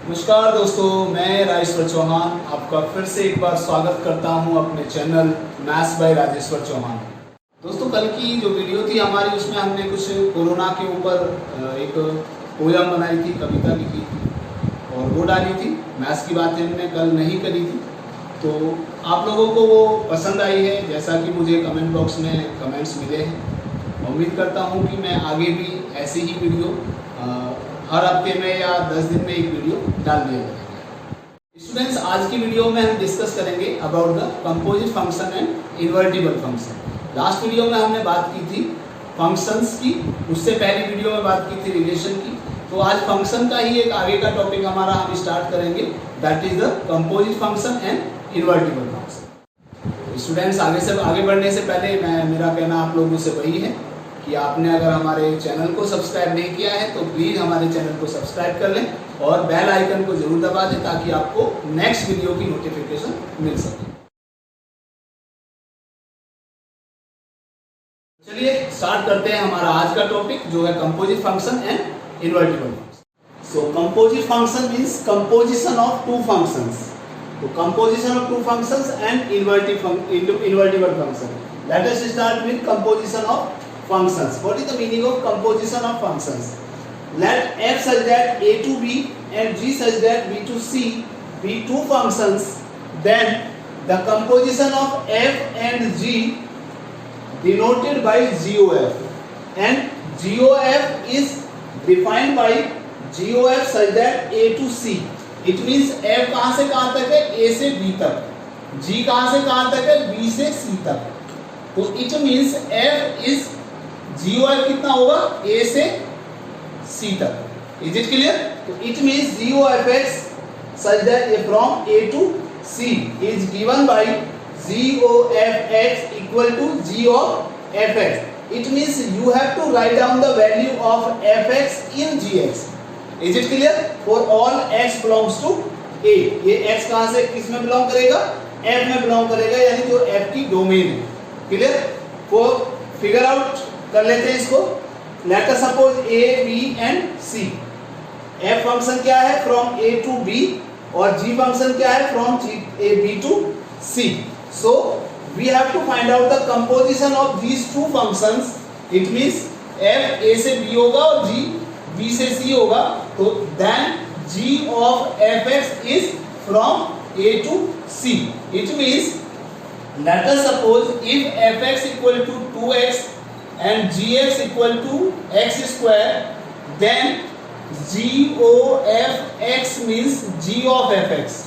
नमस्कार दोस्तों, मैं राजेश्वर चौहान आपका फिर से एक बार स्वागत करता हूं अपने channel maths by Rajeshwar Chauhan. दोस्तों, कल की जो वीडियो थी हमारी, उसमें हमने कुछ कोरोना के ऊपर एक पोयम बनाई थी, कविता लिखी थी और वो डाली थी। मैथ्स की बातें हमने कल नहीं करी थी, तो आप लोगों को वो पसंद आई है, जैसा कि मुझे कमेंट बॉक्स में कमेंट्स मिले हैं। उम्मीद करता हूँ कि मैं आगे भी ऐसी ही वीडियो हर हफ्ते में या 10 दिन में एक वीडियो डाल दिया करेंगे। स्टूडेंट्स, आज की वीडियो में हम डिस्कस करेंगे about the composite function and invertible function. Last video में हमने बात की थी फंक्शंस की, उससे पहली वीडियो में बात की थी रिलेशन की। तो आज फंक्शन का ही एक आगे का टॉपिक हमारा हम स्टार्ट करेंगे, that is the composite function and invertible function. Students, आगे बढ़ने से पहले मेरा कहना आप लोगों से वही है कि आपने अगर हमारे चैनल को सब्सक्राइब नहीं किया है तो प्लीज़ हमारे चैनल को सब्सक्राइब कर लें और बेल आइकन को जरूर दबा दें ताकि आपको नेक्स्ट वीडियो की नोटिफिकेशन मिल सके। चलिए स्टार्ट करते हैं हमारा आज का टॉपिक, जो है composite function and invertible function. So composite function means composition of two functions. तो composition of two functions and invertible function. Let us start with composition of functions. What is the meaning of composition of functions? Let f such that a to b and g such that b to c be two functions, then the composition of f and g denoted by GOF, and GOF is defined by GOF such that a to c. It means f कहाँ से कहाँ तक है? a से b तक। g कहाँ से कहाँ तक है? b से c तक। तो it means f is GOF कितना होगा? A से C तक। Is it clear? तो it means GOFX such that from A to C is given by GOFX equal to G of Fx. It means you have to write down the value of Fx in Gx. Is it clear? For all x belongs to A. ये x कहाँ से किस में belong करेगा? F में belong करेगा, यानी जो F की डोमेन है। क्लियर? For figure out कर लेते हैं इसको। Let us suppose a, b and c। f function क्या है? फ्रॉम a टू b, और g फंक्शन क्या है? From b to c। So we have to find out the composition of these two functions. It means f a से b होगा और g b से c होगा, तो then g of fx is from a to c। It means let us suppose if fx equal to 2x and gx equal to x square, then g of x means g of fx.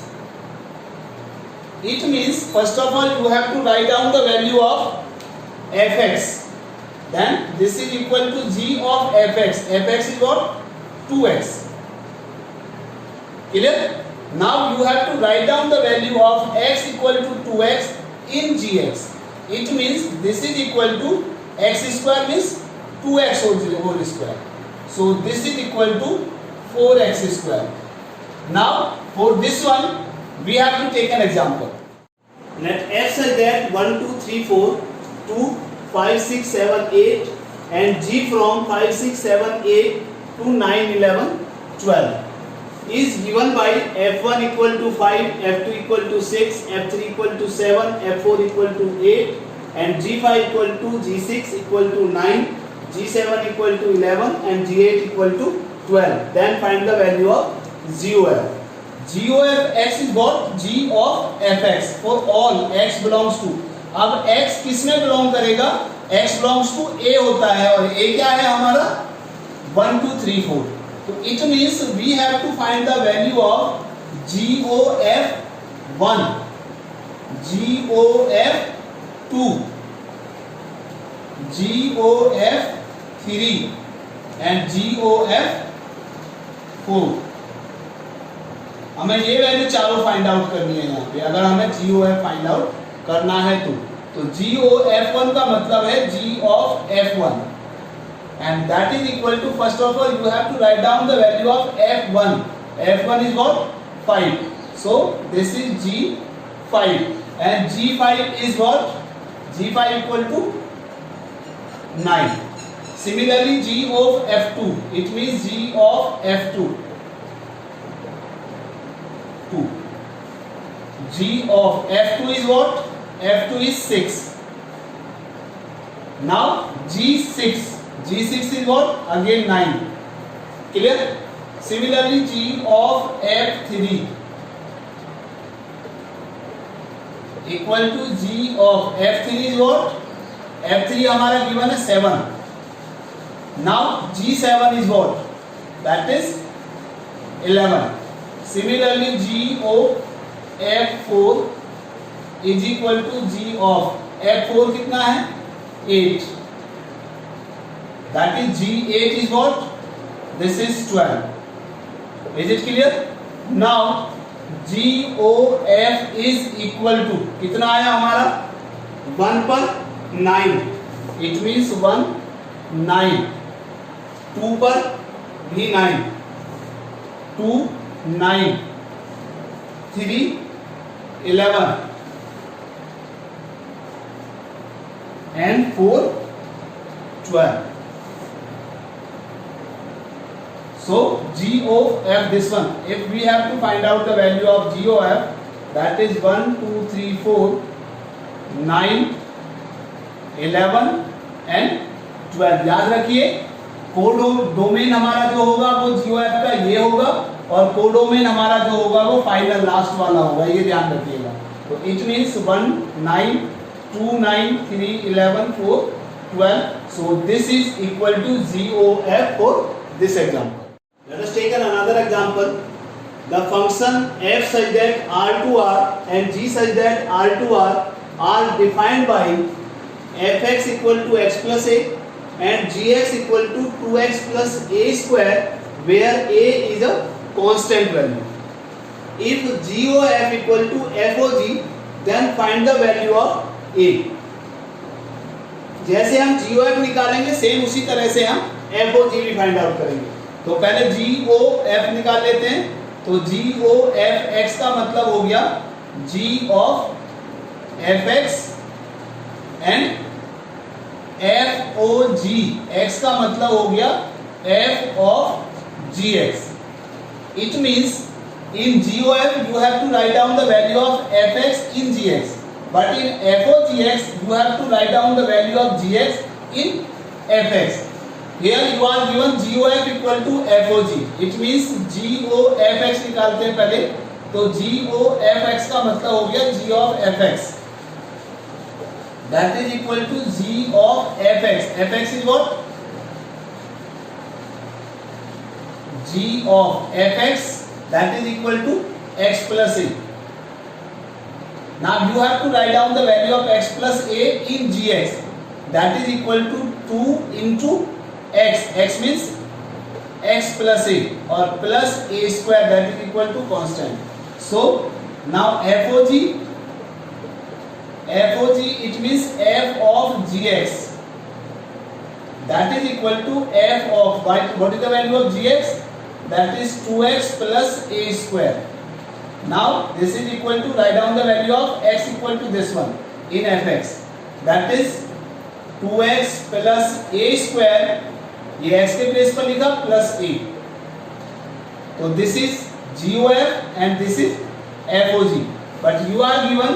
It means first of all you have to write down the value of fx, then this is equal to g of fx. Fx is what? 2x. Clear? Now you have to write down the value of x equal to 2x in gx. It means this is equal to x square means 2x whole square. So this is equal to 4x square. Now for this one we have to take an example. Let f such that 1 2 3 4 2 5 6 7 8 and g from 5 6 7 8 to 9 11 12 is given by f1 equal to 5, f2 equal to 6, f3 equal to 7, f4 equal to 8 and g5 equal to g6 equal to 9, g7 equal to 11 and g8 equal to 12. Then find the value of GOF. GOF x is what? G of fx for all x belongs to. अब x किस में belong करेगा? x belongs to a होता है, और a क्या है हमारा? 1 2 3 4. तो it means we have to find the value of GOF1, GOF2, GOF3 and GOF4। हमें ये वैल्यू चारों फाइंड आउट करनी है यहाँ पे, अगर हमें GOF फाइंड आउट करना है तो GOF1 का मतलब है G of F1 and that is equal to, first of all you have to write down the value of F1. F1 is what? 5. So this is G5 and G5 is what? G5 equal to 9. Similarly, G of F2, it means G of F2 2. G of F2 is what? F2 is 6. Now G6. G6 is what? Again 9. Clear? Similarly, G of F3 equal to G of F3 is what? F3 हमारा given है 7. Now G7 is what? That is 11. Similarly, G of F4 is equal to G of F4 कितना है? 8. That is G8 is what? This is 12. Is it clear? Now GOF is equal to कितना आया हमारा? 1 पर 9. It means 1 9. 2 पर भी 9. 2 9. 3 11. And 4 12. So GOF, this one, if we have to find out the value of GOF, that is 1 2 3 4 9 11 and 12. याद रखिए codomain हमारा जो होगा वो GOF का ये होगा और कोडोमेन हमारा जो होगा वो फाइनल लास्ट वाला होगा, ये ध्यान रखिएगा. तो it means 1 9 2 9 3 11 4 12. So this is equal to GOF for this example. Let us take another example. The function f such that r to r and g such that r to r are defined by fx equal to x plus a and gx equal to 2x plus a square, where a is a constant value. If GOF equal to FOG, then find the value of a. जैसे हम GOF निकालेंगे same उसी तरह से हम FOG भी find out करेंगे. तो पहले GOF निकाल लेते हैं. तो GOF x का मतलब हो गया G of Fx and FOG x का मतलब हो gया F of Gx. It means in GOF you have to write down the value of Fx in Gx, but in FOGx you have to write down the value of Gx in Fx. Here you are given GOF equal to FOG. It means GOFX निकालते हैं पहले. तो GOFX का मतलब हो गया G of Fx. That is equal to G of Fx. Fx is what? G of Fx. That is equal to x plus a. Now you have to write down the value of x plus a in Gx. That is equal to 2 into x. X means x plus a or plus a square, that is equal to constant. So now FOG it means f of Gx, that is equal to f of y. What is the value of Gx? That is 2x plus a square. Now this is equal to, write down the value of x equal to this one in Fx, that is 2x plus a square. ये x के place पर लिखा plus a. तो this is GOF and this is FOG, but you are given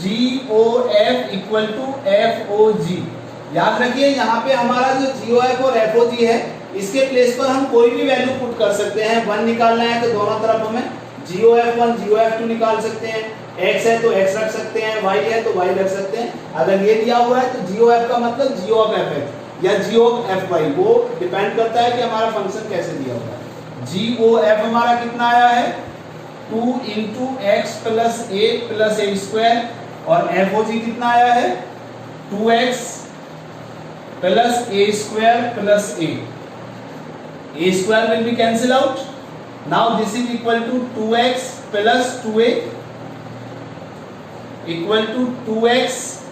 GOF equal to FOG. याद रखिए यहाँ पे हमारा जो GOF और FOG है इसके प्लेस पर हम कोई भी वैल्यू पुट कर सकते हैं. 1 निकालना है तो दोनों तरफ हमें GOF1 GOF2 निकाल सकते हैं. x है तो x रख सकते हैं, y है तो y रख सकते हैं. अगर ये दिया हुआ है तो GOF का मतलब G of Fx या G of Fy, वो डिपेंड करता है कि हमारा फंक्शन कैसे दिया हुआ है. GOF हमारा कितना आया है? 2 into x plus a square. और FOG कितना आया है? 2x plus a square plus a. A square will be cancel out. Now this is equal to 2x plus 2a equal to 2x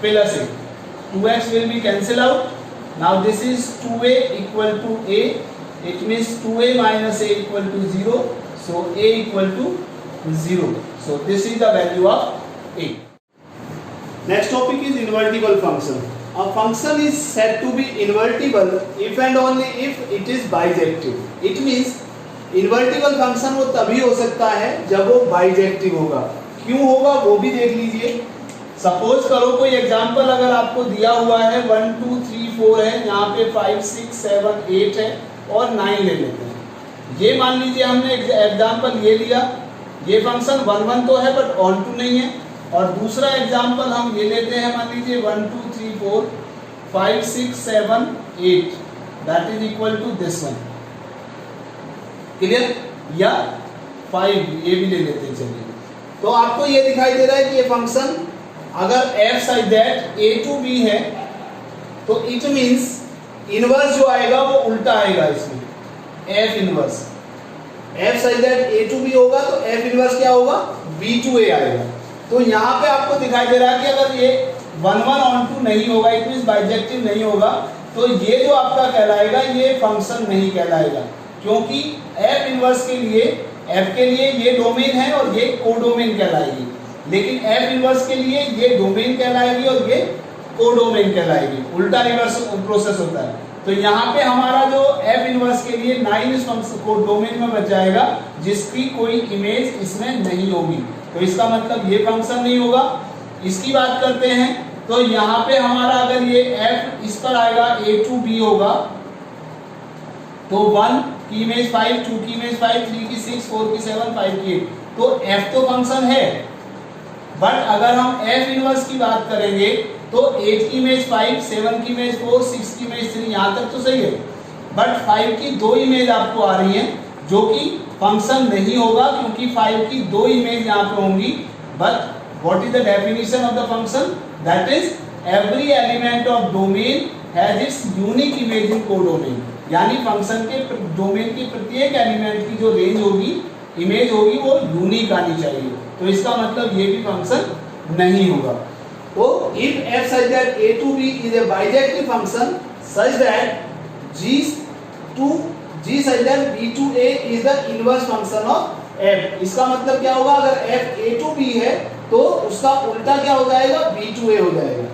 plus a. 2x will be cancel out. Now this is 2a equal to a. It means 2a minus a equal to 0. So a equal to 0. So this is the value of a. Next topic is invertible function. A function is said to be invertible if and only if it is bijective. It means invertible function वो तभी हो सकता है जब वो bijective होगा। क्यों होगा वो भी देख लीजिए। सपोज करो कोई एग्जांपल अगर आपको दिया हुआ है 1 2 3 4 है, यहाँ पे 5 6 7 8 है और 9 ले लेते हैं। ये मान लीजिए हमने एग्जांपल ये लिया, ये फंक्शन 1 1 तो है बट ऑन टू नहीं है। और दूसरा एग्जांपल हम ये लेते हैं, मान लीजिए 1 2 3 4 5 6 7 8 that is equal to this one. Clear? या 5 ये भी ले लेते हैं। चलिए, तो आपको ये दिखाई दे रहा है कि ये फंक्शन अगर f such that a to b है तो इट मींस इनवर्स जो आएगा वो उल्टा आएगा इसमें, f inverse. f such that a to b होगा तो f इनवर्स क्या होगा, b to a आएगा। तो यहाँ पे आपको दिखाई दे रहा है कि अगर ये 1 1 on 2 नहीं होगा, इट मींस बाइजेक्टिव नहीं होगा, तो ये जो आपका कहलाएगा ये फंक्शन नहीं कहलाएगा, क्योंकि f इनवर्स के लिए f के लिए ये डोमेन है और ये कोडोमेन कहलाएगी, लेकिन f इनवर्स के लिए ये डोमेन कहलाएगी और ये कोडोमेन कहलाएगी। उल्टा रिवर्स प्रोसेस होता है। तो यहाँ पे हमारा जो f इनवर्स के लिए 9 इस फंक्शन को डोमेन में बच जाएगा जिसकी कोई इमेज इसमें नहीं होगी, तो इसका मतलब ये फंक्शन नहीं होगा। इसकी बात करते हैं तो यहाँ पे हमारा अगर ये f इस पर आएगा a to b होगा तो 1 की इमेज 5, 2 की इमेज 5, 3 की 6, 4 की 7, 5 की 8, तो f तो फंक्शन है। बट अगर हम f इनवर्स की बात करेंगे तो 8 की इमेज 5, 7 की इमेज 4, 6 की इमेज 3, यहाँ तक तो सही है, बट 5 की 2 इमेज आपको आ रही हैं जो कि फंक्शन नहीं होगा, क्योंकि 5 की 2 इमेज यहाँ पे होंगी। But what is the definition of the function, that is every element of domain has its unique image in codomain, यानी फंक्शन के डोमेन की प्रत्येक एलिमेंट की जो रेंज होगी, इमेज होगी, वो यूनिक आनी चाहिए। तो इसका मतलब ये भी फंक्शन नहीं होगा। तो if f such that a to b is a bijective function such that g such that b to a is the inverse function of f, इसका मतलब क्या होगा, अगर f a to b है तो उसका उल्टा क्या हो जाएगा, b to a हो जाएगा।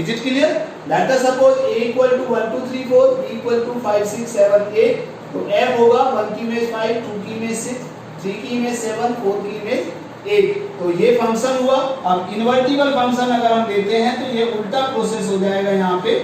Is it clear? Let us suppose a equal to 1 2 3 4, b equal to 5 6 7 8, तो f होगा 1 की इमेज 5, 2 की इमेज 6, 3 की इमेज 7, 4 की इमेज 8, तो ये फंक्शन हुआ। अब इन्वर्टिबल फंक्शन अगर हम लेते हैं तो ये उल्टा प्रोसेस हो जाएगा। यहाँ पे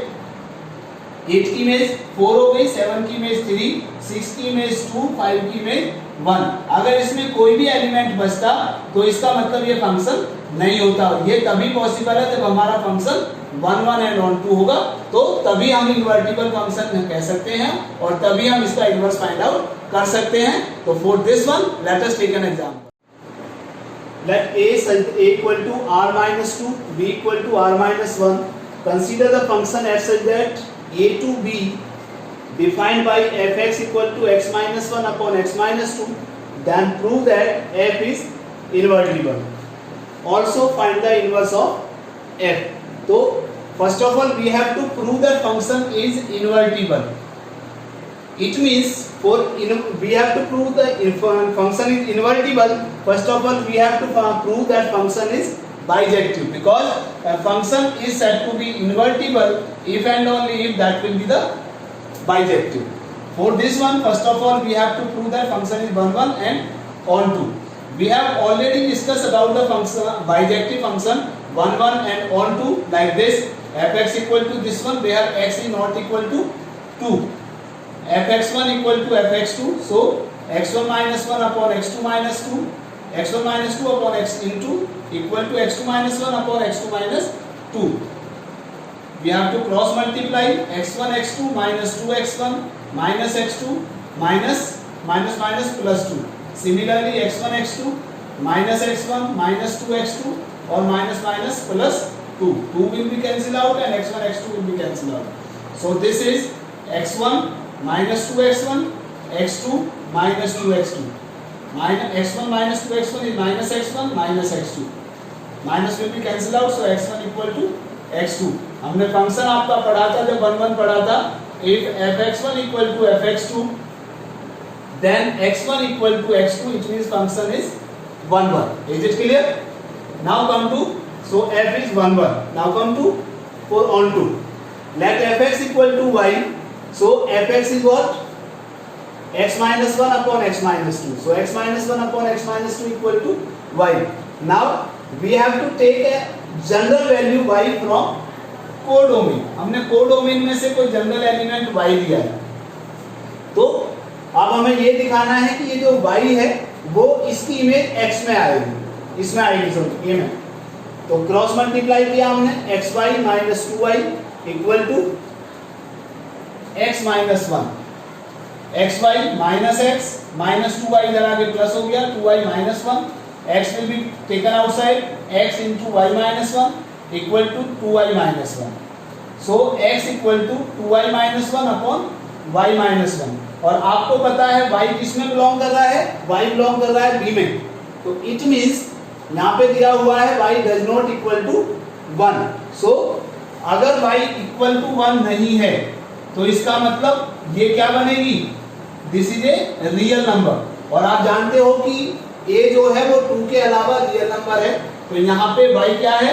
8 की इमेज 4 हो गई, 7 की इमेज 3, 6 की इमेज 2, 5 की इमेज 1। अगर इसमें कोई भी एलिमेंट बचता तो इसका मतलब ये फंक्शन नहीं होता। ये तभी पॉसिबल है जब हमारा फंक्शन 1 1 एंड ऑन 2 होगा, तो तभी हम इन्वर्टिबल फंक्शन कह सकते हैं और तभी हम इसका इनवर्स फाइंड आउट कर सकते हैं। तो for this one let us take an example. Let a equal to r minus 2, b equal to r minus 1. Consider the function f such that a to b defined by fx equal to x minus 1 upon x minus 2. Then prove that f is invertible. Also find the inverse of f. So first of all we have to prove that function is invertible. It means we have to prove the function is invertible. First of all we have to prove that function is bijective, because a function is said to be invertible if and only if that will be the bijective. For this one, first of all we have to prove that function is 1 1 and on 2. We have already discussed about the function bijective function 1 1 and on 2 like this. Fx equal to this one where x is not equal to 2. fx1 equal to fx2, so x1 minus 1 upon x2 minus 2, x1 minus 2 upon x into equal to x2 minus 1 upon x2 minus 2. We have to cross multiply x1 x2 minus 2x1 minus x2 minus plus 2. Similarly x1 x2 minus x1 minus 2x2 or minus plus 2. 2 will be cancelled out and x1 x2 will be cancelled out. So this is x1 minus 2x1, x2 minus 2x2, minus x1 minus 2x1 is minus x1 minus x2, minus will be cancelled out, so x1 equal to x2. हमने function आपका पढ़ा था जब 1 1 पढ़ा था, if fx1 equal to fx2 then x1 equal to x2, it means function is 1 1. Is it clear? Now come to, so f is 1 1. Now come to for on 2. Let fx equal to y. So fx is what? x minus 1 upon x minus 2. So x minus 1 upon x minus 2 equal to y. Now we have to take a general value y from codomain. हमने codomain में से कोई general element y लिया है, तो अब हमें ये दिखाना है कि ये जो y है वो इसकी इमेज x में आएगी, इसमें आएगी, सॉरी ये में. तो क्रॉस मल्टीप्लाई किया हमने, xy minus 2y equal to x minus 1, xy minus x minus 2y इधर आगे प्लस हो गया, 2y minus 1, x will be taken outside, x into y minus 1 equal to 2y minus 1. So x equal to 2y minus 1 upon y minus 1. और आपको पता है y किस में बिलोंग कर रहा है, y बिलोंग कर रहा है b में. तो इट मीन्स यहाँ पे दिया हुआ है y does not equal to 1. So अगर y equal to 1 नहीं है तो इसका मतलब ये क्या बनेगी, this is a real number. और आप जानते हो कि a जो है वो 2 के अलावा रियल नंबर है, तो यहाँ पे y क्या है,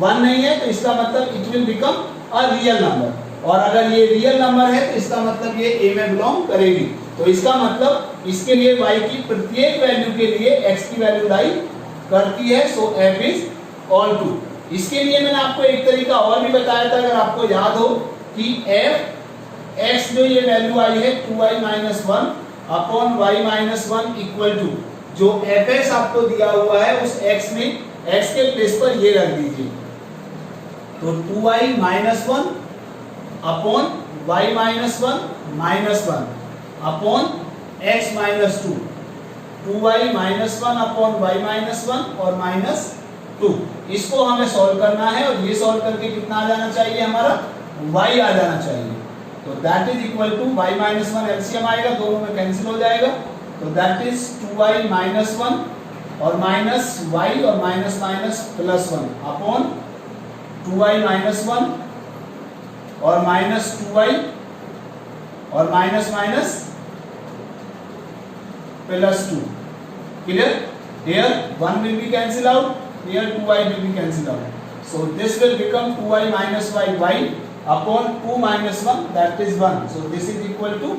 1 नहीं है, तो इसका मतलब it will become a real number. और अगर ये रियल नंबर है तो इसका मतलब ये a में बिलोंग करेगी. तो इसका मतलब इसके लिए y की प्रत्येक वैल्यू के लिए x की वैल्यू लाई करती है. सो f इज ऑल टू. इसके लिए मैंने आपको एक तरीका और भी बताया था, अगर आपको याद हो, कि f x जो ये वैल्यू आई है 2y minus 1 upon y minus 1 equal to जो fx आपको दिया हुआ है उस x में x के प्लेस पर ये रख दीजिए. तो 2y minus 1 upon y minus 1 minus 1 upon x minus 2, 2y minus 1 upon y minus 1 और माइनस 2. इसको हमें सॉल्व करना है और ये सॉल्व करके कितना आ जाना चाहिए, हमारा y आ जाना चाहिए. तो that is equal to y minus 1 LCM आएगा, दोनों में कैंसिल हो जाएगा. तो दैट इज 2y माइनस 1 और माइनस y और minus minus plus 1 upon 2y minus 1 और माइनस 2y और minus minus plus 2. Clear? Here 1 will be cancelled out, here 2y will be cancelled out. So this will become 2y minus y upon 2 minus 1, that is 1. So this is equal to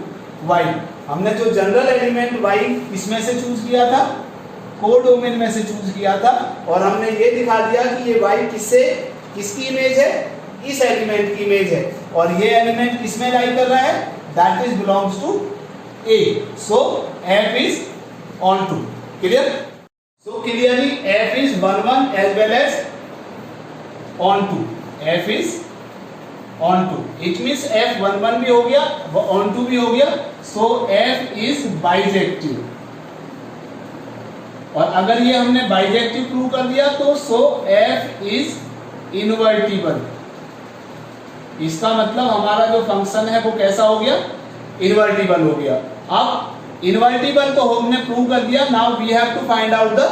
y. हमने जो general element y इसमें से choose किया था, codomain में से choose किया था, और हमने ये दिखा दिया कि ये y किसकी इमेज है, इस एलिमेंट की इमेज है, और ये एलिमेंट किसमें लाई कर रहा है, that is belongs to a. So f is onto. Clear? So clearly f is 1 1 as well as onto. f is onto, it means f 1 1 भी हो गया, ऑन टू भी हो गया. सो f इज बाइजेक्टिव. और अगर ये हमने बाइजेक्टिव प्रूव कर दिया तो सो f इज इनवर्टिबल. इसका मतलब हमारा जो फंक्शन है वो कैसा हो गया, इनवर्टिबल हो गया. अब इनवर्टिबल तो हमने प्रूव कर दिया. Now we have to find out the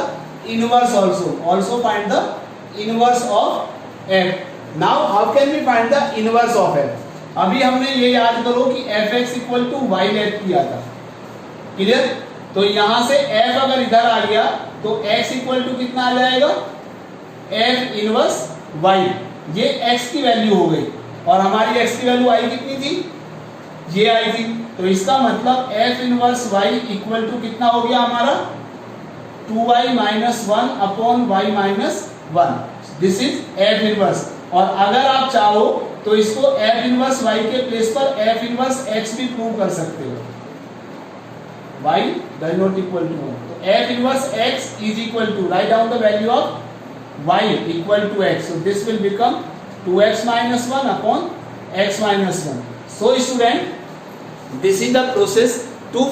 inverse also find the inverse of f. Now how can we find the inverse of f? अभी हमने ये याद करो कि fx equal to y let किया था. क्लियर? तो यहां से f अगर इधर आ गया तो x इक्वल टू कितना आ जाएगा, f इनवर्स y. ये x की वैल्यू हो गई, और हमारी x की वैल्यू आई कितनी थी, ये आई थी. तो इसका मतलब f inverse y equal to कितना हो गया हमारा, 2y minus 1 upon y minus 1. This is f inverse. और अगर आप चाहो तो इसको f इनवर्स y के प्लेस पर f इनवर्स x भी प्रूव कर सकते हो. y does not equal to 1. तो f inverse x is equal to, write down the value of y equal to x. So this will become 2x minus 1 upon x minus 1. So student, this is the process to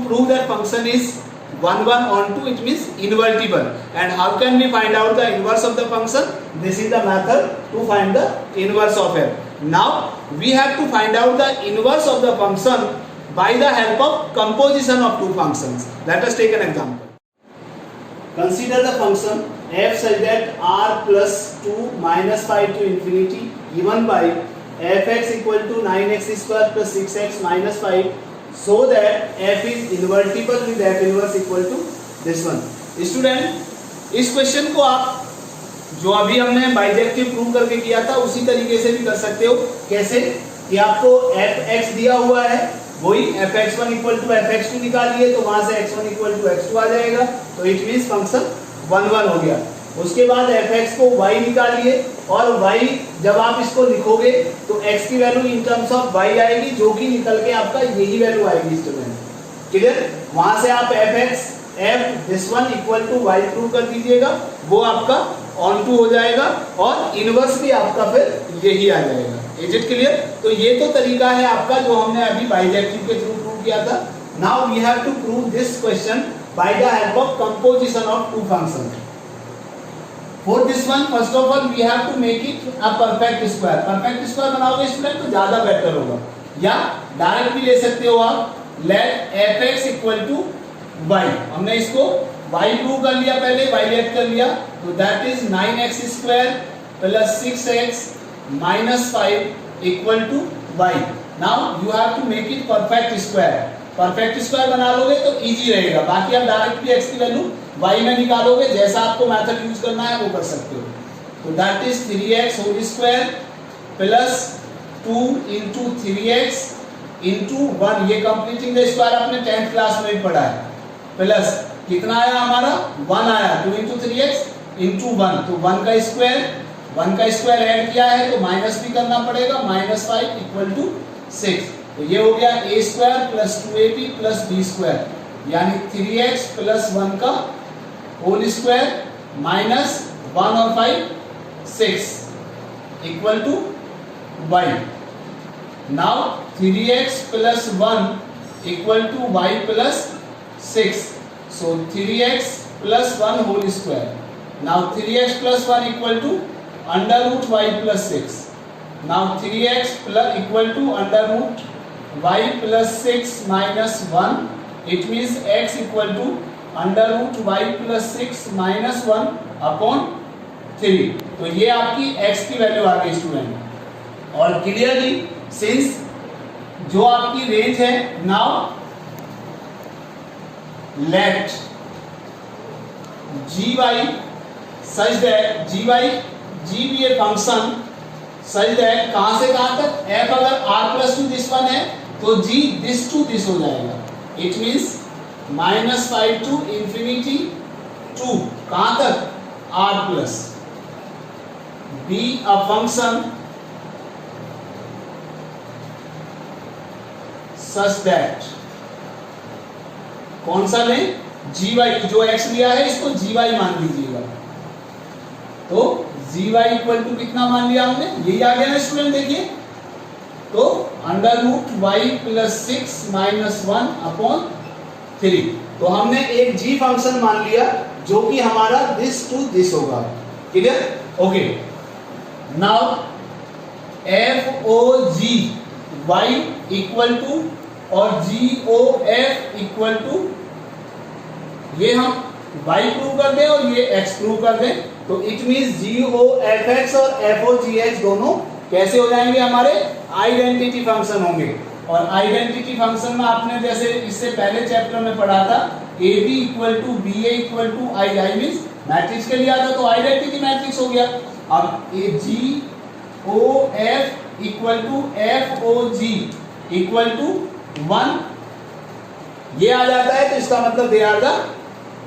prove that function is 1 1 on 2, it means invertible. And how can we find out the inverse of the function? This is the method to find the inverse of f. Now we have to find out the inverse of the function by the help of composition of two functions. Let us take an example. Consider the function f such that r plus 2 minus 5 to infinity given by fx equal to 9x square plus 6x minus 5, so that f is invertible with f inverse equal to this one. Student, इस question को आप जो अभी हमने bijective prove करके किया था उसी तरीके से भी कर सकते हो. कैसे? कि आपको fx दिया हुआ है वही fx1 इक्वल टू fx2 निकालिए तो वहां से x1 इक्वल टू x2 आ जाएगा, तो इट मींस फंक्शन 1 1 हो गया। उसके बाद fx को y निकालिए और y जब आप इसको लिखोगे तो x की value in terms of y आएगी, जो कि निकल के आपका यही वैल्यू आएगी स्टूडेंट। क्लियर? वहां से आप fx f this one equal to y prove कर दीजिएगा, वो आपका ऑन टू हो जाएगा और इनवर्स भी आपका फिर यही आ जाएगा। Is it clear? तो ये तो तरीका है आपका जो हमने अभी बाइजेक्टिव के थ्रू प्रूव किया था। Now we have to prove this question by the help of composition of two functions. For this one, first of all, we have to make it a perfect square. Perfect square बनाओगे student तो ज्यादा better होगा, या direct भी ले सकते हो आप। Let fx equal to y, हमने इसको y प्रूव कर लिया, पहले y लेट कर लिया, तो that is 9x square plus 6x minus 5 equal to y. Now you have to make it perfect square. Perfect square बना लोगे तो इजी रहेगा, बाकी आप डायरेक्टली x की वैल्यू y में निकालोगे, जैसा आपको मेथड यूज करना है वो कर सकते हो। तो that is 3x whole square plus 2 into 3x into 1, ये कंप्लीटिंग द स्क्वायर आपने 10th क्लास में भी पढ़ा है, प्लस कितना आया हमारा 1 आया, 2 into 3x into 1, तो 1 का स्क्वायर ऐड किया है तो माइनस भी करना पड़ेगा, -5 इक्वल टू 6, तो ये हो गया a square plus 2ab plus b square, यानी 3x प्लस 1 का होल स्क्वायर माइनस 1 और 5 6 equal to y। Now 3x plus 1 equal to y plus 6, so 3x plus 1 whole square. Now 3x plus 1 equal to under root y plus 6। Now 3x plus equal to under root y plus 6 minus 1, it means x equal to under root y plus 6 minus 1 upon 3, तो ये आपकी x की value आ गई student. और clearly since जो आपकी range है, now let gy such that g भी ए फंक्शन सच दैट कहां से कहां तक, f अगर r plus two this one है तो g दिस टू दिस हो जाएगा, इट मीन्स -5 टू इंफिनिटी 2, कहां तक r plus, be a function such that, कौन सा लें, gy, जो x लिया है इसको gy मान लीजिएगा, तो gy इक्वल टू कितना मान लिया हमने, यही आ गया ना स्टूडेंट, देखिए, तो under root y plus 6 minus 1 upon 3, तो हमने एक g फंक्शन मान लिया जो कि हमारा दिस टू दिस होगा। Clear? Okay, now f o g y equal to और g o f equal to, ये हम y प्रूव कर दें और ये x प्रूव कर दें, तो it means g o f x और f o g h दोनों कैसे हो जाएंगे, हमारे आइडेंटिटी फंक्शन होंगे। और आइडेंटिटी फंक्शन में आपने जैसे इससे पहले चैप्टर में पढ़ा था, A B equal to B A equal to I, I means matrix के लिए आता तो आइडेंटिटी मैट्रिक्स हो गया। अब A G O F equal to F O G equal to 1, ये आ जाता है, तो इसका मतलब they are the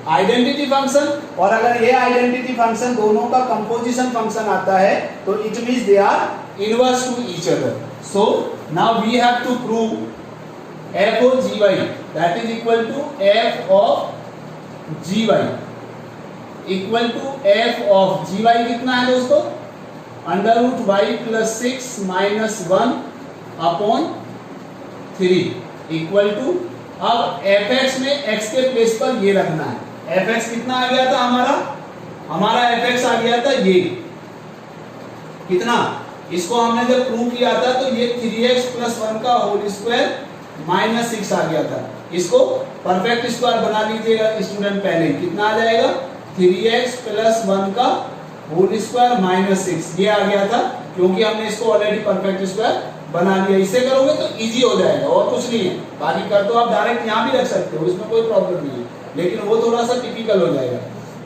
identity function. और अगर ये आइडेंटिटी फंक्शन दोनों का कंपोजिशन फंक्शन आता है तो it means they are inverse to each other. So now we have to prove f of gy that is equal to f of gy equal to f of gy कितना है दोस्तों, under root y plus 6 minus 1 upon 3 equal to, अब fx में x के place पर ये रखना है। fx कितना आ गया था हमारा fx आ गया था ये कितना, इसको हमने जब प्रूव किया था तो ये 3x प्लस 1 का होल स्क्वायर माइनस 6 आ गया था। इसको परफेक्ट स्क्वायर बना लीजिएगा स्टूडेंट, पहले कितना आ जाएगा 3x प्लस 1 का होल स्क्वायर माइनस 6, ये आ गया था क्योंकि हमने इसको ऑलरेडी परफेक्ट स्क्वायर बना लिया। इससे करोगे तो इजी हो जाएगा और कुछ नहीं है, बाकी कर तो आप डायरेक्ट यहाँ भी रख सकते हो, इसमें कोई प्रॉब्लम नहीं है, लेकिन वो थोड़ा सा टिपिकल हो जाएगा।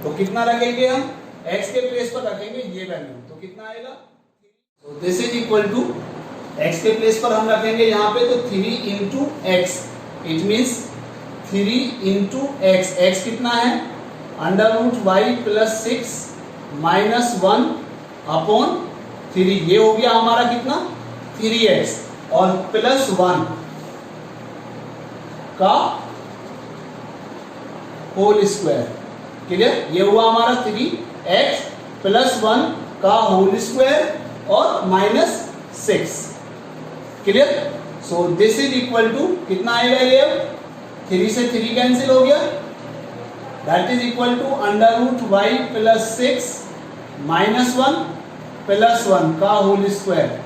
तो कितना रखेंगे हम, x के प्लेस पर रखेंगे ये वैल्यू, तो कितना आएगा, this is equal to x के प्लेस पर हम रखेंगे यहाँ पे तो 3 into x, it means 3 into x, x कितना है under root y plus 6 minus 1 upon 3, ये हो गया हमारा कितना 3x और प्लस 1 का होल स्क्वायर, क्लियर, ये हुआ हमारा 3x प्लस 1 का होल स्क्वायर और minus 6, clear. So this is equal to कितना आएगा, ये 3 से 3 कैंसिल हो गया, that is equal to under root y plus 6 minus 1 plus 1 का होल स्क्वायर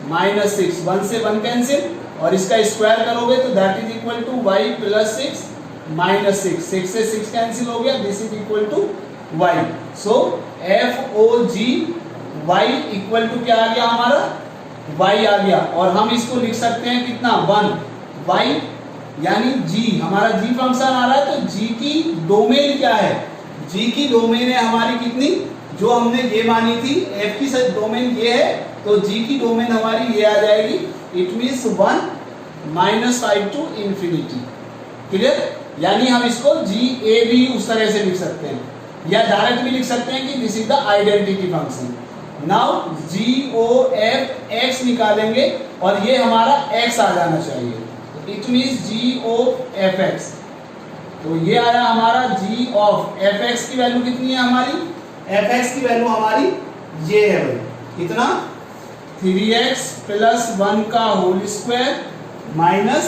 माइनस 6, 1 से 1 कैंसिल और इसका स्क्वायर करोगे तो that is equal to y plus 6 minus 6, 6 से 6 कैंसिल हो गया, this is equal to y. So f O g y equal to क्या आ गया हमारा, वाई आ गया, और हम इसको लिख सकते हैं कितना 1 वाई, यानी जी हमारा जी फंक्शन आ रहा है तो जी की डोमेन क्या है, जी की डोमेन है हमारी कितनी, जो हमने ये मानी थी f की सच डोमेन ये है तो g की डोमेन हमारी ये आ जाएगी, it means 1 minus 5 to infinity, clear. यानी हम इसको g a भी उस तरह से लिख सकते हैं या डायरेक्ट भी लिख सकते हैं कि this is the identity function. Now g o f x निकालेंगे और ये हमारा x आ जाना चाहिए, it means g o f x, तो ये आया हमारा g ऑफ f x की वैल्यू कितनी है हमारी, fx की वैल्यू हमारी ये है भाई, कितना 3x प्लस 1 का होल स्क्वायर माइनस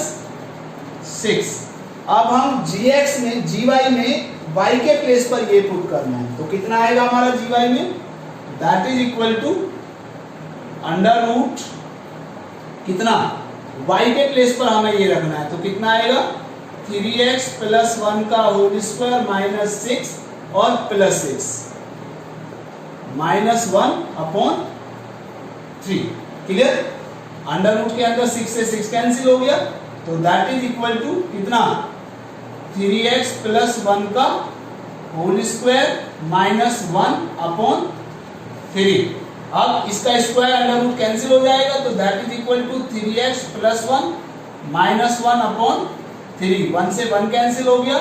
6। अब हम gx में gy में y के प्लेस पर ये पुट करना है तो कितना आएगा हमारा gy में, that is equal to under root कितना y के प्लेस पर हमें ये रखना है तो कितना आएगा 3x प्लस 1 का होल स्क्वायर माइनस 6 और plus 6 minus 1 upon 3, clear. Under root के अंदर 6 से 6 कैंसिल हो गया तो दैट इज इक्वल टू कितना 3x प्लस 1 का होल स्क्वायर माइनस 1 अपॉन 3। अब इसका स्क्वायर अंडर रूट कैंसिल हो जाएगा तो that is equal to 3x plus 1 minus 1 upon 3, 1 से 1 कैंसिल हो गया,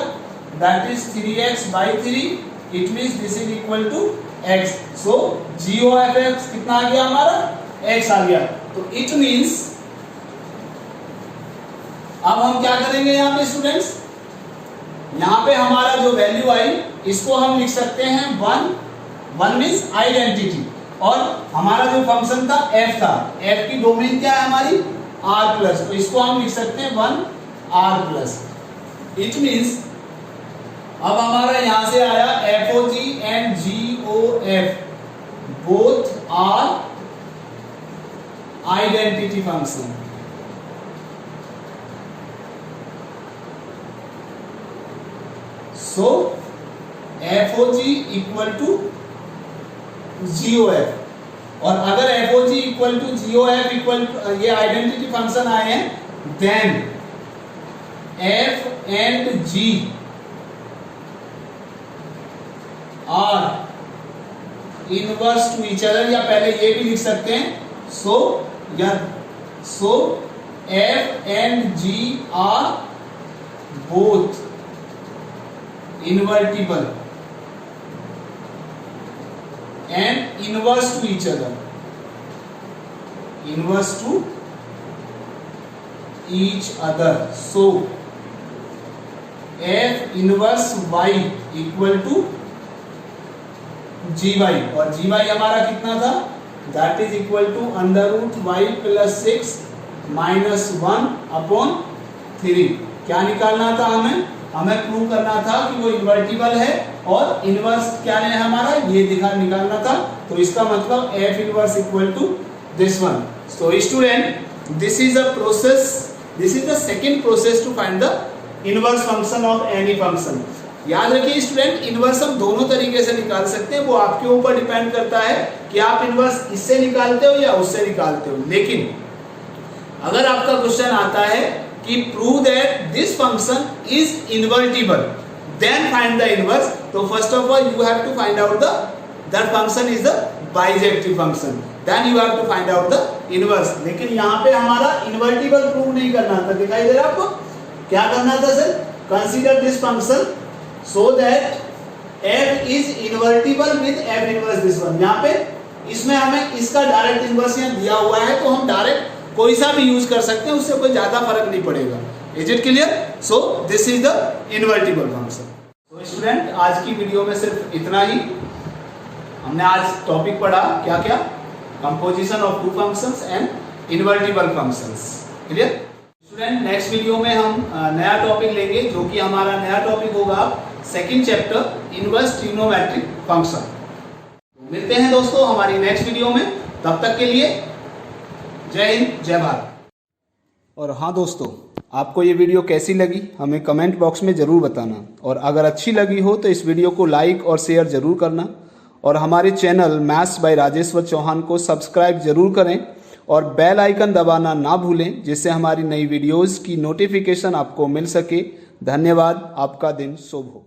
that is 3x by 3, it means this is equal to x। सो g o f x कितना आ गया हमारा, x आ गया, तो इट मीन्स अब हम क्या करेंगे यहाँ पे स्टूडेंट्स, यहाँ पे हमारा जो वैल्यू आई इसको हम लिख सकते हैं 1 मीन्स आइडेंटिटी, और हमारा जो फंक्शन था f था, f की डोमेन क्या है हमारी r प्लस, तो इसको हम लिख सकते हैं 1 r प्लस, इट मीन्स अब हमारा यहां से आया FOG and GOF both are identity function. So FOG equal to GOF, और अगर FOG equal to GOF equal ये आइडेंटिटी फंक्शन आए हैं then F and G are inverse to each other, या पहले ये भी लिख सकते हैं so F and G are both invertible and inverse to each other, inverse to each other. So F inverse Y equal to G Y, और G Y हमारा कितना था, that is equal to under root y plus 6 minus 1 upon 3। क्या निकालना था हमें prove करना था कि वो इन्वर्टिबल है, और इनवर्स क्या है हमारा ये निकालना था, तो इसका मतलब f inverse equal to this one. So student this is a process, this is the second process to find the inverse function of any function. याद रखिए स्टूडेंट, इनवर्स हम दोनों तरीके से निकाल सकते हैं, वो आपके ऊपर डिपेंड करता है कि आप इनवर्स इससे निकालते हो या उससे निकालते हो। लेकिन अगर आपका क्वेश्चन आता है कि prove that this function is invertible then find the inverse, तो first of all you have to find out that function is the bijective function, then you have to find out the inverse. लेकिन यहाँ पे हमारा invertible prove नहीं करना था, दिखाई दे रहा है आपको? क्या करना था sir? Consider this function so that f is invertible with f inverse this one. यहाँ पे इसमें हमें इसका डायरेक्ट इनवर्स यहाँ दिया हुआ है, तो हम डायरेक्ट कोई सा भी यूज कर सकते हैं, उससे कोई ज्यादा फर्क नहीं पड़ेगा। Is it clear? So this is the invertible function. तो स्टूडेंट, आज की वीडियो में सिर्फ इतना ही। हमने आज टॉपिक पढ़ा क्या क्या? Composition of two functions and invertible functions. Clear student? Next video में हम नया टॉपिक लेंगे, जो कि हमारा नया टॉपिक होगा second chapter inverse trigonometric function. मिलते हैं दोस्तों हमारी नेक्स्ट वीडियो में, तब तक के लिए जय हिंद जय भारत। और हाँ दोस्तों, आपको ये वीडियो कैसी लगी हमें कमेंट बॉक्स में ज़रूर बताना, और अगर अच्छी लगी हो तो इस वीडियो को लाइक और शेयर ज़रूर करना, और हमारे channel maths by Rajeshwar Chauhan को सब्सक्राइब जरूर करें और बेल आइकन दबाना ना भूलें, जिससे हमारी नई वीडियोस की नोटिफिकेशन आपको मिल सके। धन्यवाद। आपका दिन शुभ हो।